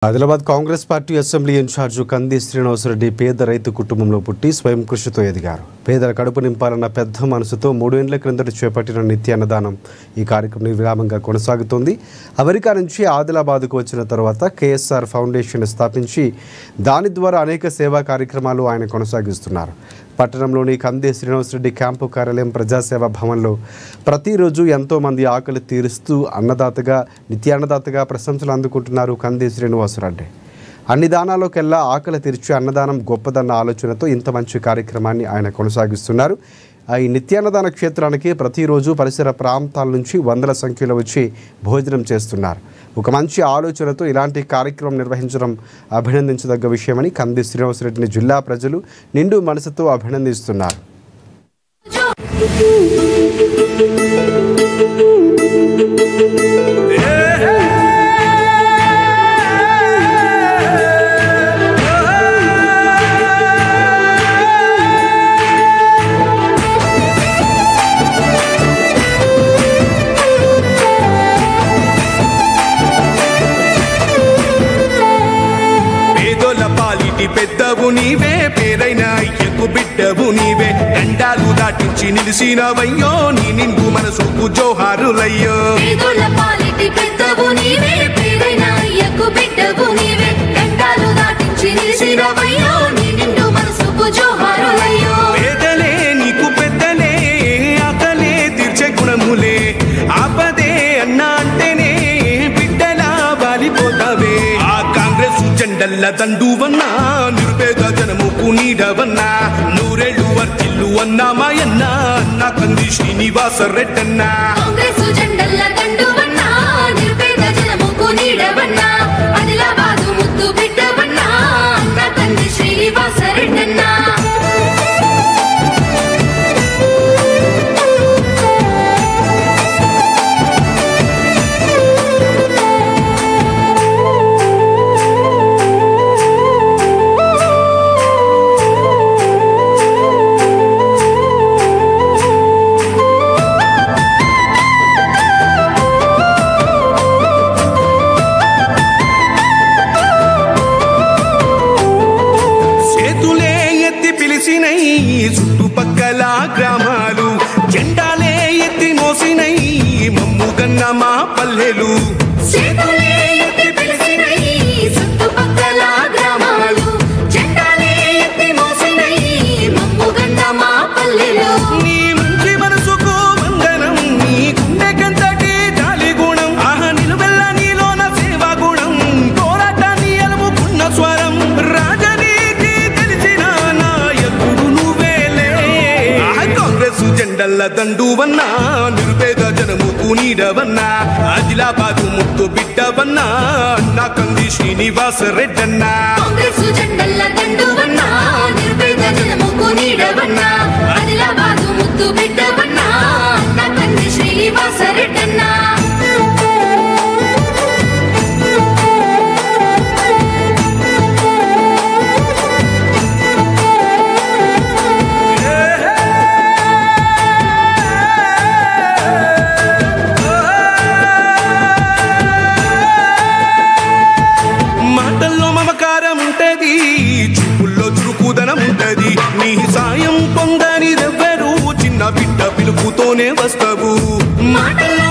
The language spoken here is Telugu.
Adilabad Congress party assembly incharge Kandi Srinivasa Reddy పేద రైతు కుటుంబంలో పుట్టి స్వయం కృషితో ఎదిగారు. పేదల కడుపు నింపాలన్న పెద్ద మనసుతో 3 ఏళ్ల క్రిందట చేపట్టిన నిత్య అన్నదానం ఈ కార్యక్రమం నిర్విరామంగా కొనసాగుతోంది. అమెరికా నుంచి ఆదిలాబాద్కు వచ్చిన తర్వాత కేఎస్ఆర్ ఫౌండేషన్ స్థాపించి దాని ద్వారా అనేక సేవా కార్యక్రమాలు ఆయన కొనసాగిస్తున్నారు. పట్టణంలోని కంది శ్రీనివాసరెడ్డి క్యాంపు కార్యాలయం ప్రజాసేవా భవన్లో ప్రతిరోజు ఎంతోమంది ఆకలి తీరుస్తూ నిత్యాన్నదాతగా ప్రశంసలు అందుకుంటున్నారు కంది శ్రీనివాసరెడ్డి. అన్ని దానాల్లోకెల్లా ఆకలి తీర్చే అన్నదానం గొప్పదన్న ఆలోచనతో ఇంత మంచి కార్యక్రమాన్ని ఆయన కొనసాగిస్తున్నారు. ఈ నిత్యాన్నదాన క్షేత్రానికి ప్రతిరోజు పరిసర ప్రాంతాల నుంచి వందల సంఖ్యలో వచ్చి భోజనం చేస్తున్నారు. ఒక మంచి ఆలోచనతో ఇలాంటి కార్యక్రమం నిర్వహించడం అభినందించదగ్గ విషయమని కంది శ్రీనివాసరెడ్డిని జిల్లా ప్రజలు నిండు మనసుతో అభినందిస్తున్నారు. పెద్దవు నీవే, పేరైన అయ్యకు బిడ్డవు నీవే, గండాలు దాటించి నిలిసినవయ్యో, నీ నిండు మనసుకు జోహారులయ్యో. పెద్దవు నీవే, పేరైన అయ్యకు బిడ్డవు నీవే, గండాలు దాటించి నిలిసినవయ్యో, నీ నిండు మనసుకు జోహారులయ్యో. పేదలే నీకు పెద్దలే, ఆకలే తీర్చే గుణములే, ఆపదే అన్నా అంటేనే బిడ్డలా వాలిపోతావే. ఆ కాంగ్రెస్ జెండల్ల దండువన్నా, నిరుపేద జనముకు నీడవన్నా, నూరేళ్లు వర్తిల్లు అన్నా మాయన్నా, అన్నా కంది శ్రీనివాసరెడ్డన్నా. కాంగ్రెస్ జెండల్ల దండువన్నా, నిరుపేద జనముకు నీడవన్నా, ఆదిలాబాదు ముద్దు బిడ్డవన్నా, అన్నా కంది శ్రీనివాసరెడ్డన్నా. చుట్టుపక్కల గ్రామాలు జెండాలే ఎత్తి మోసినై, మమ్ముగన్న మా పల్లెలు. చుట్టుపక్కల గ్రామాలు జెండాలే ఎత్తి మోసినై, మమ్ముగన్న మా పల్లెలు. నీ మంచి మనసుకు వందనం, నీ గుండెకంతటి జాలి గుణం, ఆహ నిలువెల్ల నీలోన సేవా గుణం, పోరాటాన్ని అలుముకున్న స్వరం, రాజనీతి తెలిసిన నాయకుడు నువ్వేలే. కాంగ్రెస్ జెండల్ల దండువన్నా, నిరుపేద జనముకు నీడవన్నా, ఆదిలాబాదు ముద్దు బిడ్డవన్నా, అన్నా కంది శ్రీనివాసరెడ్డన్నా. కాంగ్రెస్ జెండల్ల దండువన్నా, నిరుపేద జనముకు నీడవన్నా, ఆదిలాబాదు ముద్దు బిడ్డవన్నా, అన్నా కంది శ్రీనివాసరెడ్డన్నా. చూపుల్లో చురుకుదనం ఉంటది, నీ సాయం పొందనిదెవ్వరు, చిన్న బిడ్డ పిలుపుతోనే వస్తావు. మాటల్లో